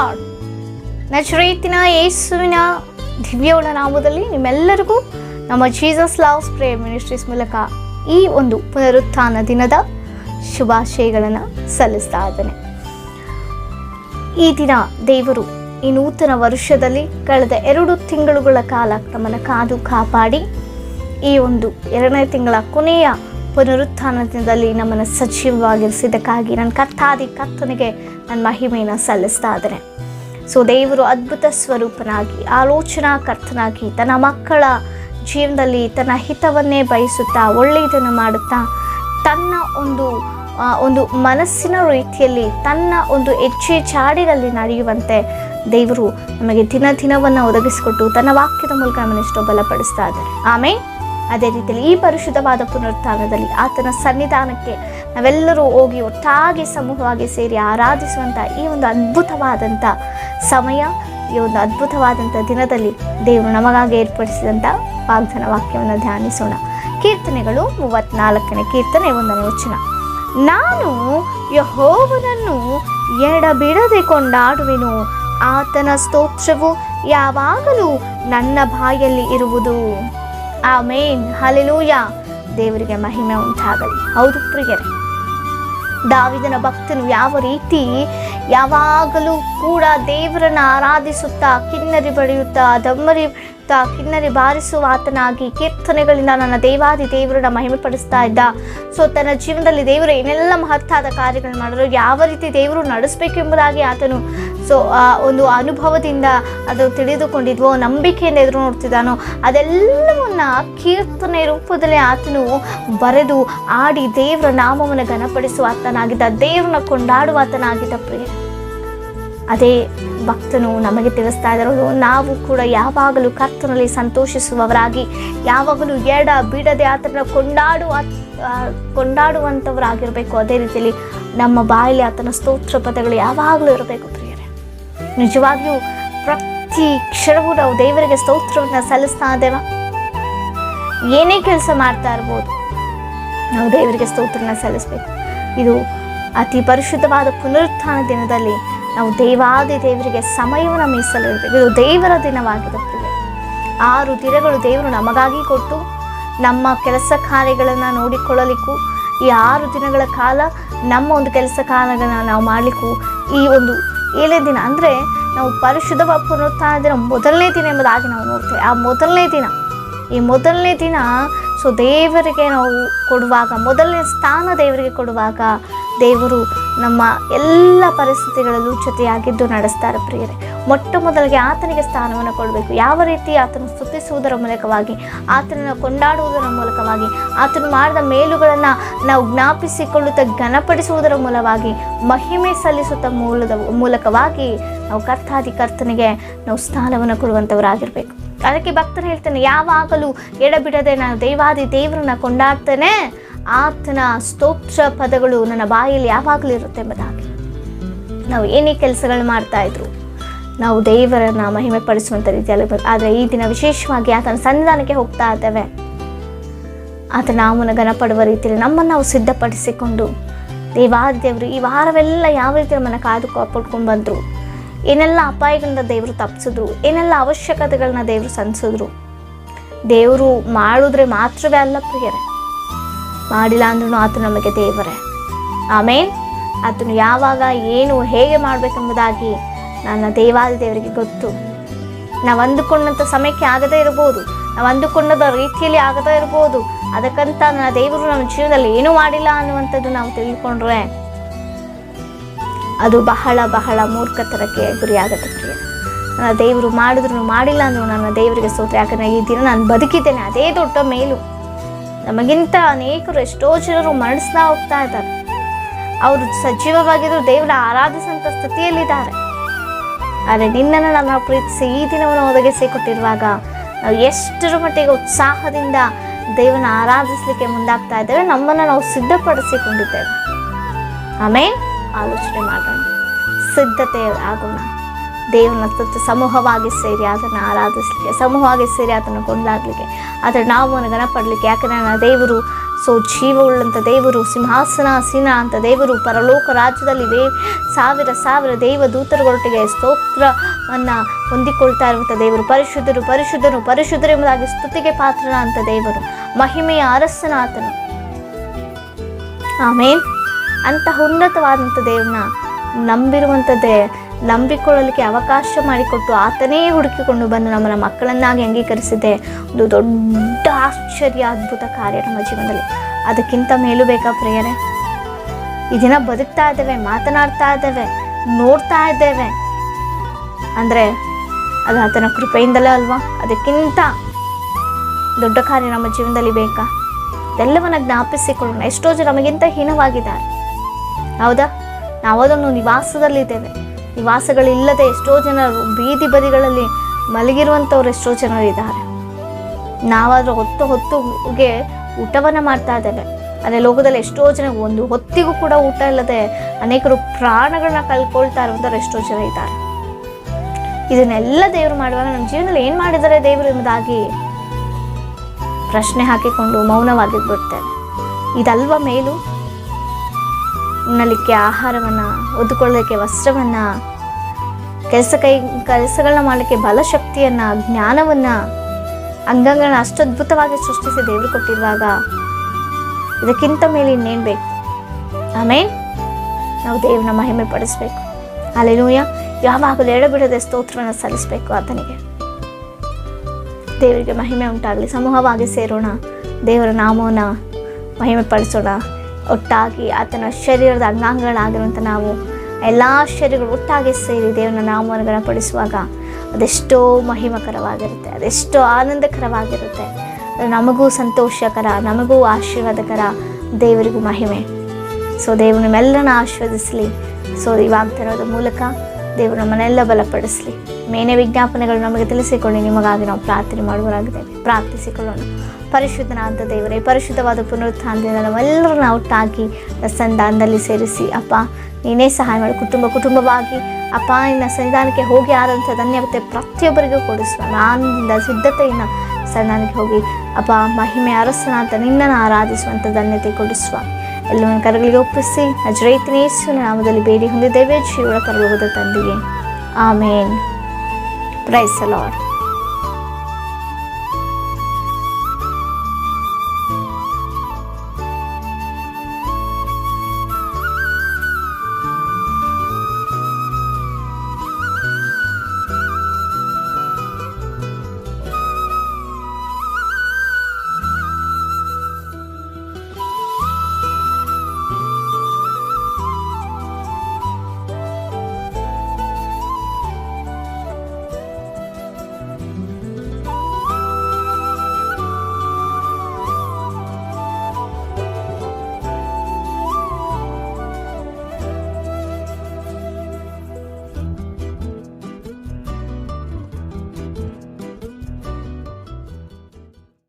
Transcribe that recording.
Lord. ನಜರೇತಿನ ಯೇಸುವಿನ ದಿವ್ಯವುಳ್ಳ ನಾಮದಲ್ಲಿ ನಿಮ್ಮೆಲ್ಲರಿಗೂ ನಮ್ಮ ಜೀಸಸ್ ಲವ್ಸ್ ಪ್ರೇಯರ್ ಮಿನಿಸ್ಟ್ರೀಸ್ ಮೂಲಕ ಈ ಒಂದು ಪುನರುತ್ಥಾನ ದಿನದ ಶುಭಾಶಯಗಳನ್ನು ಸಲ್ಲಿಸ್ತಾ ಇದ್ದೇನೆ. ಈ ದಿನ ದೇವರು ಈ ನೂತನ ವರ್ಷದಲ್ಲಿ ಕಳೆದ 2 ತಿಂಗಳುಗಳ ಕಾಲ ನಮ್ಮನ್ನು ಕಾದು ಕಾಪಾಡಿ ಈ ಒಂದು 2ನೇ ತಿಂಗಳ ಕೊನೆಯ ಪುನರುತ್ಥಾನ ದಿನದಲ್ಲಿ ನಮ್ಮನ್ನು ಸಜೀವವಾಗಿರಿಸಿದ್ದಕ್ಕಾಗಿ ನನ್ನ ಕರ್ತನಿಗೆ ನನ್ನ ಮಹಿಮೆಯನ್ನು ಸಲ್ಲಿಸ್ತಾ ಇದ್ದೇನೆ. ಸೊ ದೇವರು ಅದ್ಭುತ ಸ್ವರೂಪನಾಗಿ ಆಲೋಚನಾಕರ್ತನಾಗಿ ತನ್ನ ಮಕ್ಕಳ ಜೀವನದಲ್ಲಿ ತನ್ನ ಹಿತವನ್ನೇ ಬಯಸುತ್ತಾ ಒಳ್ಳೆಯದನ್ನು ಮಾಡುತ್ತಾ ತನ್ನ ಒಂದು ಮನಸ್ಸಿನ ರೀತಿಯಲ್ಲಿ ತನ್ನ ಒಂದು ಹೆಜ್ಜೆ ಚಾಡಿನಲ್ಲಿ ನಡೆಯುವಂತೆ ದೇವರು ನಮಗೆ ದಿನವನ್ನು ಒದಗಿಸಿಕೊಟ್ಟು ತನ್ನ ವಾಕ್ಯದ ಮೂಲಕ ನಮ್ಮನ್ನು ಎಷ್ಟೋ ಬಲಪಡಿಸ್ತಾ ಇದ್ದಾರೆ. ಆಮೇಲೆ ಅದೇ ರೀತಿಯಲ್ಲಿ ಈ ಪರಿಶುದ್ಧವಾದ ಪುನರುತ್ಥಾನದಲ್ಲಿ ಆತನ ಸನ್ನಿಧಾನಕ್ಕೆ ನಾವೆಲ್ಲರೂ ಹೋಗಿ ಒಟ್ಟಾಗಿ ಸಮೂಹವಾಗಿ ಸೇರಿ ಆರಾಧಿಸುವಂಥ ಈ ಒಂದು ಅದ್ಭುತವಾದಂಥ ಸಮಯ, ಈ ಒಂದು ಅದ್ಭುತವಾದಂಥ ದಿನದಲ್ಲಿ ದೇವರು ನಮಗಾಗಿ ಏರ್ಪಡಿಸಿದಂಥ ವಾಗ್ದಾನ ವಾಕ್ಯವನ್ನು ಧ್ಯಾನಿಸೋಣ. ಕೀರ್ತನೆಗಳು 34ನೇ ಕೀರ್ತನೆ 1ನೇ ವಚನ. ನಾನು ಯೆಹೋವನನ್ನು ಎಡಬಿಡದೆ ಕೊಂಡಾಡುವೆನು, ಆತನ ಸ್ತೋತ್ರವು ಯಾವಾಗಲೂ ನನ್ನ ಬಾಯಲ್ಲಿ ಇರುವುದು. ಆಮೇನ್, ಹಲ್ಲೆಲೂಯಾ. ದೇವರಿಗೆ ಮಹಿಮೆ ಉಂಟಾಗಲಿ. ಹೌದು ಪ್ರಿಯರೇ, ದಾವೀದನ ಭಕ್ತನು ಯಾವ ರೀತಿ ಯಾವಾಗಲೂ ಕೂಡ ದೇವರನ್ನು ಆರಾಧಿಸುತ್ತಾ ಕಿನ್ನರಿ ಬಡಿಯುತ್ತಾ ಕಿನ್ನರಿ ಬಾರಿಸುವ ಆತನಾಗಿ ಕೀರ್ತನೆಗಳಿಂದ ನನ್ನ ದೇವಾದಿ ದೇವರನ್ನ ಮಹಿಮೆ ಪಡಿಸ್ತಾ ಇದ್ದ. ಸೊ ತನ್ನ ಜೀವನದಲ್ಲಿ ದೇವರು ಏನೆಲ್ಲ ಮಹತ್ತಾದ ಕಾರ್ಯಗಳು ಮಾಡಿದ್ರು, ಯಾವ ರೀತಿ ದೇವರು ನಡೆಸಬೇಕು ಎಂಬುದಾಗಿ ಆತನು ಒಂದು ಅನುಭವದಿಂದ ಅದು ತಿಳಿದುಕೊಂಡಿದ್ವೋ, ನಂಬಿಕೆಯಿಂದ ಎದುರು ನೋಡ್ತಿದ್ದಾನೋ, ಅದೆಲ್ಲವನ್ನ ಕೀರ್ತನೆ ರೂಪದಲ್ಲಿ ಆತನು ಬರೆದು ಆಡಿ ದೇವರ ನಾಮವನ್ನು ಘನಪಡಿಸುವ ಆತನಾಗಿದ್ದ, ದೇವರನ್ನ ಕೊಂಡಾಡುವ ಆತನಾಗಿದ್ದ. ಪ್ರಿಯ, ಅದೇ ಭಕ್ತನು ನಮಗೆ ತಿಳಿಸ್ತಾ ಇರೋದು, ನಾವು ಕೂಡ ಯಾವಾಗಲೂ ಕರ್ತನಲ್ಲಿ ಸಂತೋಷಿಸುವವರಾಗಿ, ಯಾವಾಗಲೂ ಬಿಡದೆ ಆತನ ಕೊಂಡಾಡುವಂಥವರಾಗಿರಬೇಕು. ಅದೇ ರೀತಿಯಲ್ಲಿ ನಮ್ಮ ಬಾಯಲ್ಲಿ ಆತನ ಸ್ತೋತ್ರ ಪದಗಳು ಯಾವಾಗಲೂ ಇರಬೇಕು. ಪ್ರಿಯರೇ, ನಿಜವಾಗಿಯೂ ಪ್ರತಿ ಕ್ಷಣವೂ ನಾವು ದೇವರಿಗೆ ಸ್ತೋತ್ರವನ್ನು ಸಲ್ಲಿಸ್ತಾ ಇದ್ದೇವ. ಏನೇ ಕೆಲಸ ಮಾಡ್ತಾ ಇರ್ಬೋದು, ನಾವು ದೇವರಿಗೆ ಸ್ತೋತ್ರನ ಸಲ್ಲಿಸಬೇಕು. ಇದು ಅತಿ ಪರಿಶುದ್ಧವಾದ ಪುನರುತ್ಥಾನ ದಿನದಲ್ಲಿ ನಾವು ದೇವಾದಿ ದೇವರಿಗೆ ಸಮಯವನ್ನು ಮೀಸಲಿಡಬೇಕು. ಇದು ದೇವರ ದಿನವಾಗಿದೆ ಪ್ರಿಯ. 6 ದಿನಗಳು ದೇವರು ನಮಗಾಗಿ ಕೊಟ್ಟು ನಮ್ಮ ಕೆಲಸ ಕಾರ್ಯಗಳನ್ನು ನೋಡಿಕೊಳ್ಳಲಿಕ್ಕೂ, ಈ 6 ದಿನಗಳ ಕಾಲ ನಮ್ಮ ಒಂದು ಕೆಲಸ ಕಾರ್ಯಗಳನ್ನು ನಾವು ಮಾಡಲಿಕ್ಕೂ, ಈ ಒಂದು 7ನೇ ದಿನ ಅಂದರೆ ನಾವು ಪರಿಶುದ್ಧವಾದ ಪುನರುತ್ಥಾನ ದಿನ ಮೊದಲನೇ ದಿನ ಎಂಬುದಾಗಿ ನಾವು ನೋಡ್ತೇವೆ. ಆ ಮೊದಲನೇ ದಿನ ದೇವರಿಗೆ ನಾವು ಕೊಡುವಾಗ, ಮೊದಲನೇ ಸ್ಥಾನ ದೇವರಿಗೆ ಕೊಡುವಾಗ ದೇವರು ನಮ್ಮ ಎಲ್ಲ ಪರಿಸ್ಥಿತಿಗಳಲ್ಲೂ ಜೊತೆಯಾಗಿದ್ದು ನಡೆಸ್ತಾರೆ. ಪ್ರಿಯರೇ, ಮೊಟ್ಟ ಮೊದಲಿಗೆ ಆತನಿಗೆ ಸ್ಥಾನವನ್ನು ಕೊಡಬೇಕು. ಯಾವ ರೀತಿ ಆತನು ಸ್ತುತಿಸುವುದರ ಮೂಲಕವಾಗಿ, ಆತನನ್ನು ಕೊಂಡಾಡುವುದರ ಮೂಲಕವಾಗಿ, ಆತನು ಮಾಡಿದ ಮೇಲುಗಳನ್ನು ನಾವು ಜ್ಞಾಪಿಸಿಕೊಳ್ಳುತ್ತಾ ಘನಪಡಿಸುವುದರ ಮೂಲವಾಗಿ, ಮಹಿಮೆ ಸಲ್ಲಿಸುತ್ತಾ ಮೂಲಕವಾಗಿ ನಾವು ಕರ್ತನಿಗೆ ನಾವು ಸ್ಥಾನವನ್ನು ಕೊಡುವಂಥವರಾಗಿರಬೇಕು. ಅದಕ್ಕೆ ಭಕ್ತರು ಹೇಳ್ತಾನೆ, ಯಾವಾಗಲೂ ಎಡಬಿಡದೆ ನಾನು ದೇವಾದಿ ದೇವರನ್ನ ಕೊಂಡಾಡ್ತೇನೆ, ಆತನ ಸ್ತೋತ್ರ ಪದಗಳು ನನ್ನ ಬಾಯಲ್ಲಿ ಯಾವಾಗಲೂ ಇರುತ್ತೆ ಎಂಬುದಾಗಿ. ನಾವು ಏನೇ ಕೆಲಸಗಳು ಮಾಡ್ತಾ ಇದ್ರು ನಾವು ದೇವರನ್ನ ಮಹಿಮೆ ಪಡಿಸುವಂಥ ರೀತಿಯಲ್ಲಿ, ಆದರೆ ಈ ದಿನ ವಿಶೇಷವಾಗಿ ಆತನ ಸನ್ನಿಧಾನಕ್ಕೆ ಹೋಗ್ತಾ ಇದ್ದೇವೆ. ಆತನ ನಾಮವನ್ನು ಘನಪಡುವ ರೀತಿಯಲ್ಲಿ ನಮ್ಮನ್ನು ನಾವು ಸಿದ್ಧಪಡಿಸಿಕೊಂಡು, ದೇವಾದಿ ದೇವರು ಈ ವಾರವೆಲ್ಲ ಯಾವ ರೀತಿ ನಮ್ಮನ್ನು ಕಾಪಾಡ್ಕೊಂಡು ಬಂದರು, ಏನೆಲ್ಲ ಅಪಾಯಗಳಿಂದ ದೇವರು ತಪ್ಪಿಸಿದ್ರು, ಏನೆಲ್ಲ ಅವಶ್ಯಕತೆಗಳನ್ನ ದೇವರು ಸಂಧಿಸಿದ್ರು. ದೇವರು ಮಾಡಿದ್ರೆ ಮಾತ್ರವೇ ಅಲ್ಲ ಪ್ರಿಯರೇ, ಮಾಡಿಲ್ಲ ಅಂದ್ರೂ ಆತನು ನಮಗೆ ದೇವರೇ. ಆಮೇಲೆ ಆತನು ಯಾವಾಗ ಏನು ಹೇಗೆ ಮಾಡಬೇಕೆಂಬುದಾಗಿ ನನ್ನ ದೇವಾದಿ ದೇವರಿಗೆ ಗೊತ್ತು. ನಾವು ಅಂದುಕೊಂಡಂಥ ಸಮಯಕ್ಕೆ ಆಗದೇ ಇರ್ಬೋದು, ನಾವು ಅಂದುಕೊಂಡದ ರೀತಿಯಲ್ಲಿ ಆಗದೇ ಇರ್ಬೋದು. ಅದಕ್ಕಂತ ನನ್ನ ದೇವರು ನಮ್ಮ ಜೀವನದಲ್ಲಿ ಏನೂ ಮಾಡಿಲ್ಲ ಅನ್ನುವಂಥದ್ದು ನಾವು ತಿಳಿದುಕೊಂಡ್ರೆ ಅದು ಬಹಳ ಬಹಳ ಮೂರ್ಖತನಕ್ಕೆ ಗುರಿಯಾಗತ್ತೆ ಪ್ರಿಯ. ನನ್ನ ದೇವರು ಮಾಡಿದ್ರು ಮಾಡಿಲ್ಲ ಅಂದ್ರು ನನ್ನ ದೇವರಿಗೆ ಸ್ತೋತ್ರ. ಯಾಕಂದರೆ ಈ ದಿನ ನಾನು ಬದುಕಿದ್ದೇನೆ, ಅದೇ ದೊಡ್ಡ ಮೇಲು. ನಮಗಿಂತ ಅನೇಕರು, ಎಷ್ಟೋ ಜನರು ಮರಣಿಸ್ತಾ ಹೋಗ್ತಾ ಇದ್ದಾರೆ. ಅವರು ಸಜೀವವಾಗಿದ್ರು ದೇವರ ಆರಾಧಿಸುವಂಥ ಸ್ಥಿತಿಯಲ್ಲಿದ್ದಾರೆ. ಆದರೆ ನಿನ್ನನ್ನು ನನ್ನ ಪ್ರೀತಿಸಿ ಈ ದಿನವನ್ನು ಒದಗಿಸಿಕೊಟ್ಟಿರುವಾಗ ನಾವು ಎಷ್ಟರ ಮಟ್ಟಿಗೆ ಉತ್ಸಾಹದಿಂದ ದೇವರನ್ನ ಆರಾಧಿಸಲಿಕ್ಕೆ ಮುಂದಾಗ್ತಾ ಇದ್ದೇವೆ, ನಮ್ಮನ್ನು ನಾವು ಸಿದ್ಧಪಡಿಸಿಕೊಂಡಿದ್ದೇವೆ. ಆಮೇಲೆ ಆಲೋಚನೆ ಮಾಡೋಣ, ಸಿದ್ಧತೆ ಆಗೋಣ. ದೇವರನ್ನ ಸಮೂಹವಾಗಿ ಸೇರಿ ಅದನ್ನು ಆರಾಧಿಸಲಿಕ್ಕೆ, ಸಮೂಹವಾಗಿ ಸೇರಿ ಅದನ್ನು ಕೊಂಡಾಡಲಿಕ್ಕೆ, ಅದರ ನಾಮವನ್ನು ಘನಪಡಲಿಕ್ಕೆ. ಯಾಕಂದರೆ ನನ್ನ ದೇವರು ಸೊ ಜೀವವುಳ್ಳಂಥ ದೇವರು, ಸಿಂಹಾಸನಾಸೀನ ಅಂತ ದೇವರು, ಪರಲೋಕ ರಾಜ್ಯದಲ್ಲಿ ಸಾವಿರ ದೇವದೂತರುಗಳೊಟ್ಟಿಗೆ ಸ್ತೋತ್ರವನ್ನು ಹೊಂದಿಕೊಳ್ತಾ ಇರುವಂಥ ದೇವರು, ಪರಿಶುದ್ಧರು ಪರಿಶುದ್ಧರು ಪರಿಶುದ್ಧರು ಎಂಬುದಾಗಿ ಸ್ತುತಿಗೆ ಪಾತ್ರನ ಅಂತ ದೇವರು, ಮಹಿಮೆಯ ಅರಸನಾತನು. ಆಮೇನ್. ಅಂತಹ ಉನ್ನತವಾದಂಥ ದೇವ್ರನ್ನ ನಂಬಿರುವಂಥದ್ದೇ, ನಂಬಿಕೊಳ್ಳಲಿಕ್ಕೆ ಅವಕಾಶ ಮಾಡಿಕೊಟ್ಟು ಆತನೇ ಹುಡುಕಿಕೊಂಡು ಬಂದು ನಮ್ಮನ್ನ ಮಕ್ಕಳನ್ನಾಗಿ ಅಂಗೀಕರಿಸಿದೆ ಒಂದು ದೊಡ್ಡ ಆಶ್ಚರ್ಯ, ಅದ್ಭುತ ಕಾರ್ಯ ನಮ್ಮ ಜೀವನದಲ್ಲಿ. ಅದಕ್ಕಿಂತ ಮೇಲೂ ಬೇಕಾ ಪ್ರಿಯರೇ? ಈ ದಿನ ಬದುಕ್ತಾ ಇದ್ದೇವೆ, ಮಾತನಾಡ್ತಾ ಇದ್ದೇವೆ, ನೋಡ್ತಾ ಇದ್ದೇವೆ ಅಂದರೆ ಅದು ಆತನ ಕೃಪೆಯಿಂದಲೇ ಅಲ್ವಾ? ಅದಕ್ಕಿಂತ ದೊಡ್ಡ ಕಾರ್ಯ ನಮ್ಮ ಜೀವನದಲ್ಲಿ ಬೇಕಾ? ಎಲ್ಲವನ್ನ ಜ್ಞಾಪಿಸಿಕೊಳ್ಳೋಣ. ಎಷ್ಟೋ ಜನ ನಮಗಿಂತ ಹೀನವಾಗಿದ್ದಾರೆ, ಹೌದಾ? ನಾವದನ್ನು ನಿವಾಸದಲ್ಲಿದ್ದೇವೆ. ನಿವಾಸಗಳಿಲ್ಲದೆ ಎಷ್ಟೋ ಜನರು ಬೀದಿ ಬದಿಗಳಲ್ಲಿ ಮಲಗಿರುವಂಥವ್ರು ಎಷ್ಟೋ ಜನರಿದ್ದಾರೆ. ನಾವಾದರೂ ಹೊತ್ತಿಗೆ ಊಟವನ್ನು ಮಾಡ್ತಾ ಇದ್ದೇವೆ. ಅದೇ ಲೋಕದಲ್ಲಿ ಎಷ್ಟೋ ಜನ ಒಂದು ಹೊತ್ತಿಗೂ ಕೂಡ ಊಟ ಇಲ್ಲದೆ ಅನೇಕರು ಪ್ರಾಣಗಳನ್ನ ಕಳ್ಕೊಳ್ತಾ ಇರುವಂಥವ್ರು ಎಷ್ಟೋ ಜನ ಇದ್ದಾರೆ. ಇದನ್ನೆಲ್ಲ ದೇವರು ಮಾಡುವಾಗ ನಮ್ಮ ಜೀವನದಲ್ಲಿ ಏನು ಮಾಡಿದ್ದಾರೆ ದೇವರು ಎಂಬುದಾಗಿ ಪ್ರಶ್ನೆ ಹಾಕಿಕೊಂಡು ಮೌನವಾಗಿದ್ಬಿಡ್ತೇವೆ. ಇದಲ್ವ ಮೇಲು? ಉಣ್ಣಲಿಕ್ಕೆ ಆಹಾರವನ್ನು, ಒದ್ದುಕೊಳ್ಳಲಿಕ್ಕೆ ವಸ್ತ್ರವನ್ನು, ಕೆಲಸಗಳನ್ನ ಮಾಡಲಿಕ್ಕೆ ಬಲಶಕ್ತಿಯನ್ನು, ಜ್ಞಾನವನ್ನು, ಅಂಗಗಳನ್ನ ಅಷ್ಟು ಅದ್ಭುತವಾಗಿ ಸೃಷ್ಟಿಸಿ ದೇವರು ಕೊಟ್ಟಿರುವಾಗ ಇದಕ್ಕಿಂತ ಮೇಲೆ ಇನ್ನೇನು ಬೇಕು? ಆಮೇನ್. ನಾವು ದೇವ್ರನ್ನ ಮಹಿಮೆ ಪಡಿಸ್ಬೇಕು. ಹಲ್ಲೆಲೂಯಾ. ಯಾವಾಗಲೂ ಎಡಬಿಡದೆ ಸ್ತೋತ್ರವನ್ನು ಸಲ್ಲಿಸಬೇಕು ಆತನಿಗೆ. ದೇವರಿಗೆ ಮಹಿಮೆ ಉಂಟಾಗಲಿ. ಸಮೂಹವಾಗಿ ಸೇರೋಣ, ದೇವರ ನಾಮವನ್ನು ಮಹಿಮೆ ಪಡಿಸೋಣ. ಒಟ್ಟಾಗಿ ಆತನ ಶರೀರದ ಅಂಗಾಂಗಗಳಾಗಿರುವಂಥ ನಾವು ಎಲ್ಲ ಶರೀರಗಳು ಒಟ್ಟಾಗಿ ಸೇರಿ ದೇವರ ನಾಮವನ್ನು ಗಣಪಡಿಸುವಾಗ ಅದೆಷ್ಟೋ ಮಹಿಮಕರವಾಗಿರುತ್ತೆ, ಅದೆಷ್ಟೋ ಆನಂದಕರವಾಗಿರುತ್ತೆ. ನಮಗೂ ಸಂತೋಷಕರ, ನಮಗೂ ಆಶೀರ್ವಾದಕರ, ದೇವರಿಗೂ ಮಹಿಮೆ. ಸೊ ದೇವರು ನಿಮ್ಮೆಲ್ಲರನ್ನ ಆಶೀರ್ವದಿಸಲಿ. ಸೊ ಈ ವಾಗ್ದಾನದ ಮೂಲಕ ದೇವರು ನಮ್ಮನ್ನೆಲ್ಲ ಬಲಪಡಿಸಲಿ. ಮೇನೆ ವಿಜ್ಞಾಪನೆಗಳು ನಮಗೆ ತಿಳಿಸಿಕೊಳ್ಳಿ. ನಿಮಗಾಗಿ ನಾವು ಪ್ರಾರ್ಥನೆ ಮಾಡುವರಾಗಿದ್ದೇವೆ. ಪ್ರಾರ್ಥಿಸಿಕೊಳ್ಳೋಣ. ಪರಿಶುದ್ಧನಾದ ದೇವರೇ, ಪರಿಶುದ್ಧವಾದ ಪುನರುತ್ಥಾನದಿಂದ ನಾವೆಲ್ಲರನ್ನ ಒಟ್ಟಾಗಿ ಸಂಧಾನದಲ್ಲಿ ಸೇರಿಸಿ ಅಪ್ಪ ನೀನೇ ಸಹಾಯ ಮಾಡಿ. ಕುಟುಂಬವಾಗಿ ಅಪ್ಪ ನಿನ್ನ ಸನ್ನಿಧಾನಕ್ಕೆ ಹೋಗಿ ಆದಂಥ ಧನ್ಯತೆ ಪ್ರತಿಯೊಬ್ಬರಿಗೂ ಕೊಡಿಸುವ. ಆನಂದದಿಂದ ಸಿದ್ಧತೆಯನ್ನು ಸನ್ನಿಧಾನಕ್ಕೆ ಹೋಗಿ ಅಪ್ಪ ಮಹಿಮೆ ಅರಸನಾದ ನಿನ್ನನ್ನು ಆರಾಧಿಸುವಂಥ ಧನ್ಯತೆ ಕೊಡಿಸುವ. ಎಲ್ಲವನ್ನು ಕರಗಳಿಗೆ ಒಪ್ಪಿಸಿ ನಜರೇತಿನ ಯೇಸುವಿನ ನಾಮದಲ್ಲಿ ಬೇಡಿ ಹೊಂದಿದ್ದೇವೆ ಜೀವನ ಪರಲೋಕದ ತಂದೆಯೇ. ಆಮೇನ್. Praise the lord.